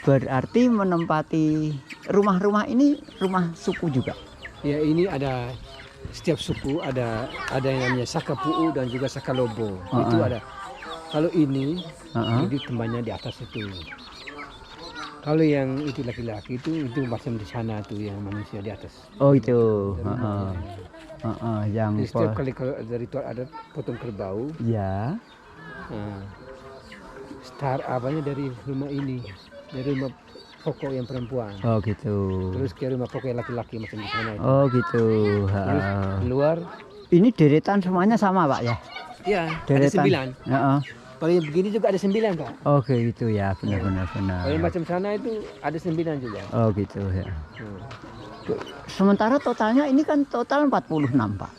berarti menempati rumah-rumah ini rumah suku juga. Ya, ini ada setiap suku ada yang namanya Saka Pu'u dan juga Saka Lobo. Itu ada. Kalau ini temannya di atas itu. Kalau yang itu laki-laki itu macam di sana tuh yang manusia di atas. Oh itu. Yang jadi setiap kali dari ritual ada potong kerbau. Ya. Start apanya dari rumah ini, dari rumah pokok yang perempuan. Oh gitu. Terus ke rumah pokok yang laki-laki macam di sana itu. Oh gitu. Terus keluar. Ini deretan semuanya sama Pak ya? Iya. Deretan. Ada 9. Kalau yang begini juga ada 9 Pak. Oh gitu ya, benar. Kalau yang macam sana itu ada 9 juga. Oh gitu ya. Sementara totalnya ini kan total 46 Pak.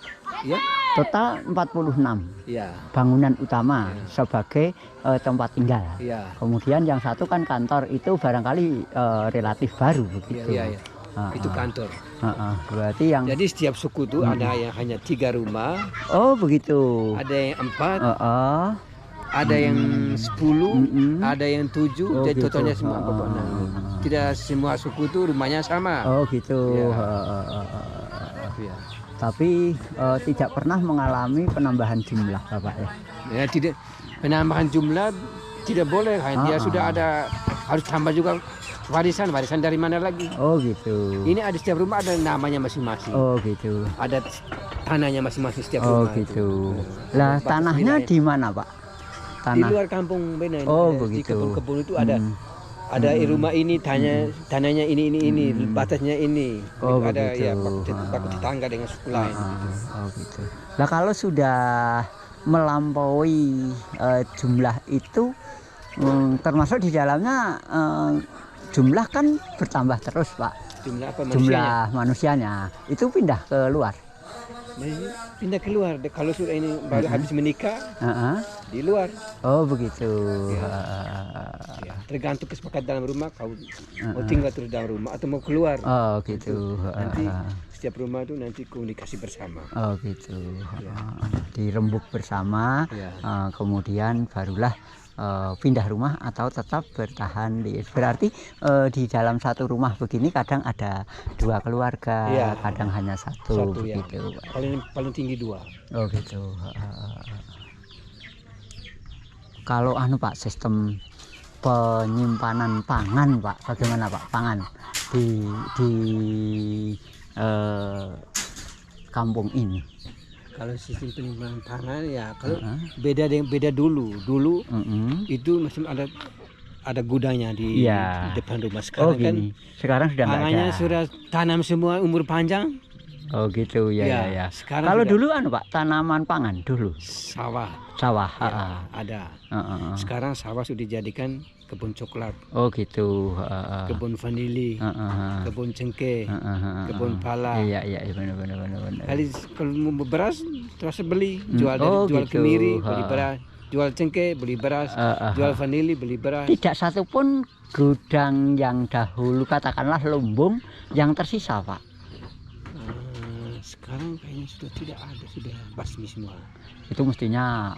Iya. Total 46. Iya. Bangunan utama sebagai tempat tinggal. Iya. Kemudian yang satu kan kantor, itu barangkali relatif baru begitu. Iya. Itu kantor. Berarti yang jadi setiap suku itu ada yang hanya 3 rumah. Oh begitu. Ada yang 4. Ada yang 10, ada yang 7, jadi gitu. totalnya semua 46. Tidak semua suku itu rumahnya sama. Oh gitu. Ya. Tapi tidak pernah mengalami penambahan jumlah Bapak ya? Ya, tidak penambahan jumlah tidak boleh. Dia sudah ada, harus tambah juga warisan dari mana lagi? Oh gitu. Ini ada setiap rumah ada namanya masing-masing. Oh gitu. Ada tanahnya masing-masing setiap rumah. Oh gitu. Lah tanahnya di mana Pak? Di luar kampung Bena ini. Oh Di begitu. kebun-kebun itu ada rumah ini, tanahnya ini, batasnya ini. Oh ada begitu. ya baku tetangga dengan suku lain. Oh gitu. Nah kalau sudah melampaui jumlah itu, termasuk di dalamnya jumlah kan bertambah terus Pak. Jumlah apa? Jumlah manusianya itu pindah ke luar. Pindah keluar kalau sudah ini baru habis menikah di luar. Oh begitu. Ya, tergantung kesepakatan dalam rumah, kau mau tinggal terus dalam rumah atau mau keluar. Oh gitu. Nanti setiap rumah itu nanti komunikasi bersama. Oh gitu. Dirembuk bersama. Kemudian barulah pindah rumah atau tetap bertahan berarti di dalam satu rumah begini kadang ada 2 keluarga, kadang hanya satu begitu. Ya. Paling tinggi 2. Oh gitu. Kalau Pak sistem penyimpanan pangan Pak, bagaimana Pak pangan di kampung ini? Kalau sistem penyimpanan pangan ya kalau beda dulu itu masih ada gudangnya di depan rumah. Sekarang kan sekarang sudah pangannya sudah tanam semua umur panjang. Oh gitu ya. Sekarang kalau dulu Pak tanaman pangan dulu sawah ada. Sekarang sawah sudah dijadikan kebun coklat. Oh gitu. Kebun vanili, kebun cengkeh, kebun pala. Iya benar. Kalau mau beras terus beli, jual kemiri beli beras, jual cengkeh beli beras, jual vanili beli beras. Tidak satupun gudang yang dahulu katakanlah lumbung yang tersisa Pak. Sekarang kayaknya sudah tidak ada, sudah basmi semua. Itu mestinya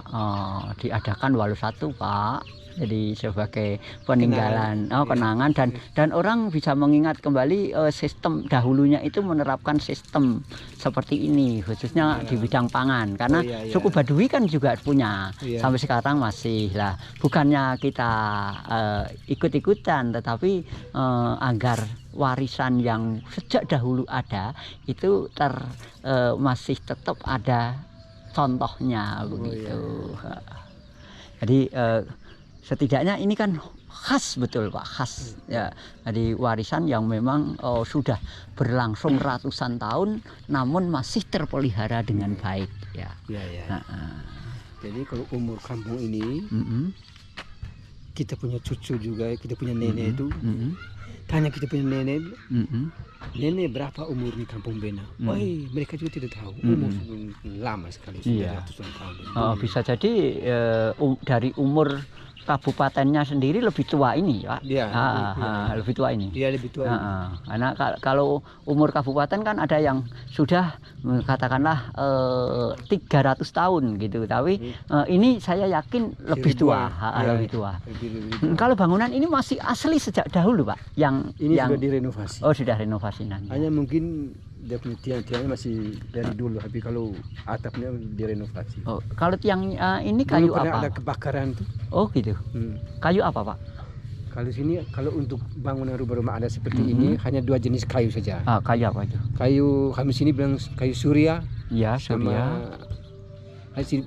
diadakan walau satu Pak, jadi sebagai peninggalan kenangan dan orang bisa mengingat kembali sistem dahulunya itu menerapkan sistem seperti ini khususnya di bidang pangan karena suku Baduy kan juga punya sampai sekarang masih lah, bukannya kita ikut-ikutan tetapi agar warisan yang sejak dahulu ada itu masih tetap ada contohnya begitu. Jadi setidaknya ini kan khas betul Pak, khas ya. Jadi warisan yang memang sudah berlangsung ratusan tahun namun masih terpelihara dengan baik ya. Jadi kalau umur kampung ini kita punya cucu juga, kita punya nenek itu. Tanya kita punya nenek, nenek berapa umur di kampung Bena? Mereka juga tidak tahu. Umur lama sekali, sudah ratusan tahun. Bisa jadi dari umur kabupatennya sendiri lebih tua ini, Pak. Iya, lebih tua ini. Iya, lebih tua. Karena kalau umur kabupaten kan ada yang sudah katakanlah 300 tahun gitu, tapi ini saya yakin lebih tua, lebih tua. Kalau bangunan ini masih asli sejak dahulu, Pak. Ini sudah direnovasi. Oh, sudah renovasi nanti. Hanya mungkin dia punya tiang-tiangnya masih dari dulu, tapi kalau atapnya direnovasi. Oh, kalau tiang ini Dulu kayu pernah apa? ada kebakaran tuh. Oh, gitu. Kayu apa, Pak? Kalau sini, kalau untuk bangunan rumah-rumah ada seperti ini, hanya 2 jenis kayu saja. Kayu apa itu? Kayu kami sini bilang kayu surya. Ya, surya.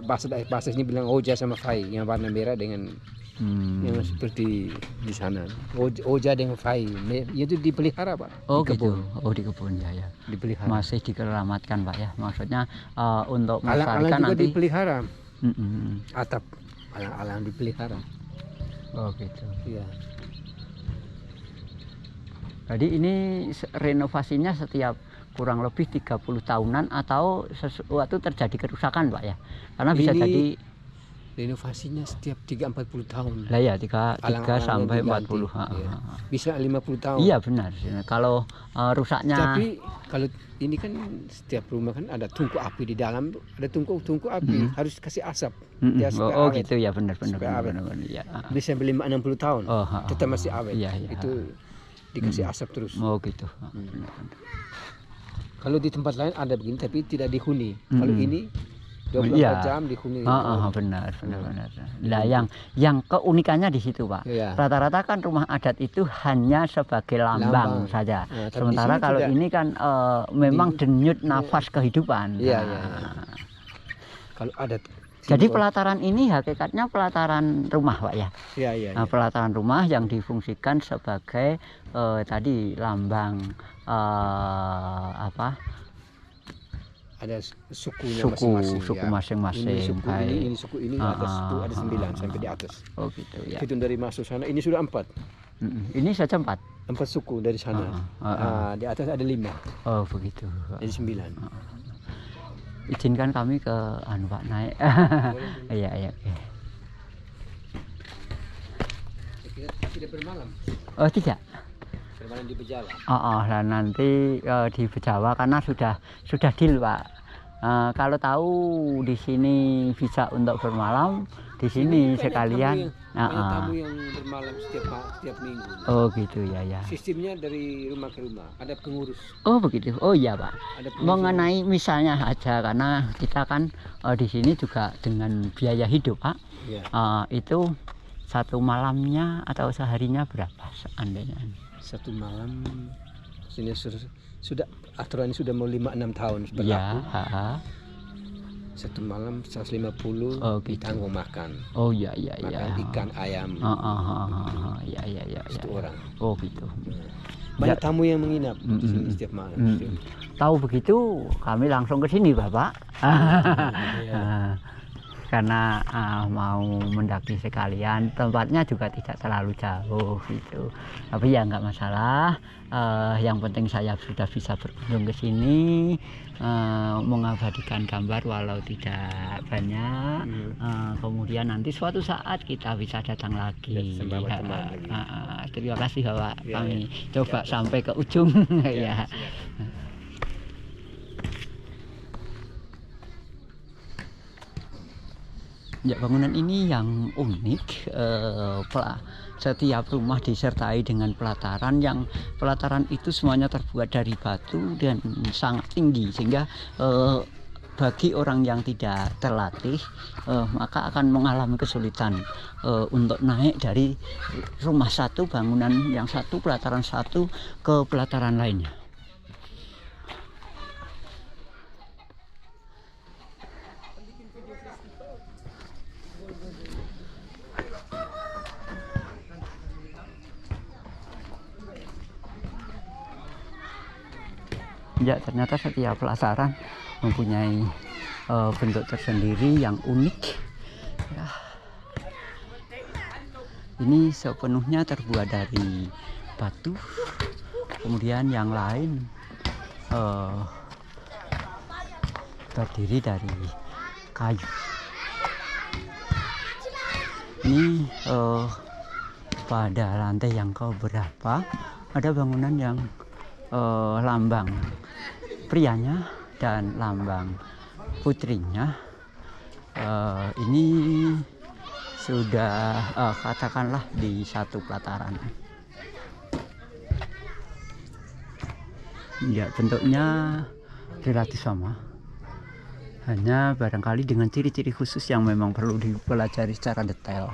Bahasa sini bilang oja sama fai, yang warna merah dengan yang seperti di sana. Oja dengan fai, itu dipelihara, Pak. Oh, di gitu. kebun. Oh, di kebun ya. Dipelihara. Masih dikeramatkan, Pak ya. Maksudnya untuk Alang-alang melestarikan juga nanti. dipelihara. Atap alang-alang dipelihara. Oh, gitu. Iya. Jadi ini renovasinya setiap kurang lebih 30 tahunan atau sesuatu terjadi kerusakan, Pak ya. Karena bisa jadi renovasinya setiap 30-40 tahun. Lah ya, 3 sampai 40. Ya. Bisa 50 tahun. Iya, benar. Kalau rusaknya. Tapi kalau ini kan setiap rumah kan ada tungku api di dalam, ada tungku api, harus kasih asap. Oh, gitu ya, benar. Ya. Bisa sampai 50-60 tahun. Tetap masih awet. Iya. Itu dikasih asap terus. Oh, gitu. Kalau di tempat lain ada begini tapi tidak dihuni. Kalau ini 24 jam dihuni. Benar. Nah, yang keunikannya di situ, Pak. Rata-rata kan rumah adat itu hanya sebagai lambang saja. Sementara kalau ini kan memang denyut nafas kehidupan. Iya. Kalau adat. Jadi pelataran ini hakikatnya pelataran rumah, Pak ya. Iya. Nah, pelataran rumah yang difungsikan sebagai tadi lambang ada sukunya masing-masing. Suku masing-masing. Ini suku ini ada 9 sampai di atas. Oh, gitu ya. Hitung dari masuk sana ini sudah 4. Ini saja 4 suku dari sana. Di atas ada 5. Oh, begitu. Jadi 9. Izinkan kami ke Pak naik. Iya. Tidak bermalam. Oh, tidak. Bermalam di Bejawa. Dan nanti di Bejawa karena sudah deal, Pak. Kalau tahu di sini bisa untuk bermalam, di sini sekalian. Tamu yang bermalam setiap minggu. Oh, gitu ya. Sistemnya dari rumah ke rumah, ada pengurus. Oh, begitu. Oh, iya, Pak. Mengenai misalnya aja karena kita kan di sini juga dengan biaya hidup, Pak. Iya. Itu satu malamnya atau seharinya berapa seandainya? Satu malam sini sudah aturan ini sudah mau 5-6 tahun berlaku. Iya. Satu malam 150 ditanggung makan. Oh, iya. Makan ikan, ayam. Iya. Satu orang. Oh, gitu. Banyak tamu yang menginap di sini setiap malam. Tahu begitu kami langsung ke sini, Bapak. Karena mau mendaki sekalian, tempatnya juga tidak terlalu jauh gitu. Tapi ya nggak masalah. Yang penting saya sudah bisa berkunjung ke sini, mengabadikan gambar walau tidak banyak. Kemudian nanti suatu saat kita bisa datang lagi. Terima kasih, Bapak. Kami coba sampai ke ujung. Ya. Ya, bangunan ini yang unik, setiap rumah disertai dengan pelataran yang pelataran itu semuanya terbuat dari batu dan sangat tinggi sehingga bagi orang yang tidak terlatih maka akan mengalami kesulitan untuk naik dari rumah satu, bangunan yang satu, pelataran satu ke pelataran lainnya. Ya, ternyata setiap pelataran mempunyai bentuk tersendiri yang unik. Ya. Ini sepenuhnya terbuat dari batu, kemudian yang lain terdiri dari kayu. Ini pada lantai yang keberapa ada bangunan yang lambang prianya dan lambang putrinya. Ini sudah katakanlah di satu pelataran. Ya, bentuknya relatif sama, hanya barangkali dengan ciri-ciri khusus yang memang perlu dipelajari secara detail.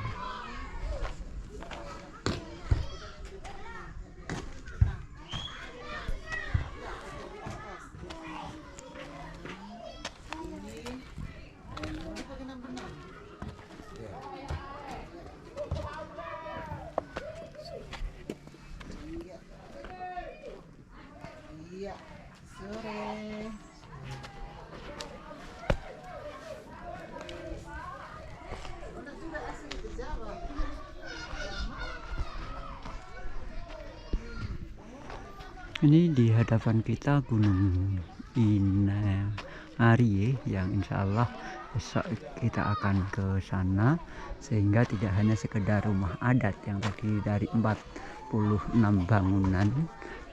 Ini di hadapan kita Gunung Inari yang insya Allah besok kita akan ke sana, sehingga tidak hanya sekedar rumah adat yang terdiri dari 46 bangunan.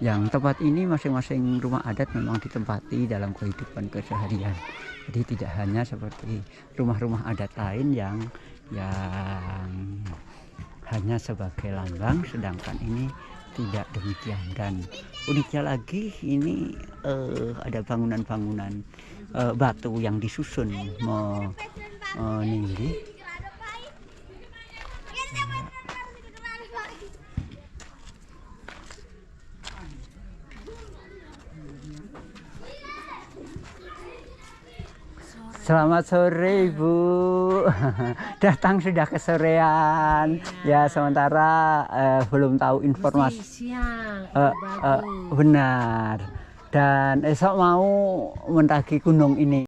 Yang tempat ini masing-masing rumah adat memang ditempati dalam kehidupan keseharian. Jadi tidak hanya seperti rumah-rumah adat lain yang hanya sebagai lambang, sedangkan ini tidak demikian. Dan uniknya lagi ini ada bangunan-bangunan batu yang disusun meninggi. Selamat sore Ibu. Datang sudah kesorean. Ya, sementara belum tahu informasi. Siang, Benar. Dan esok mau mendaki gunung ini.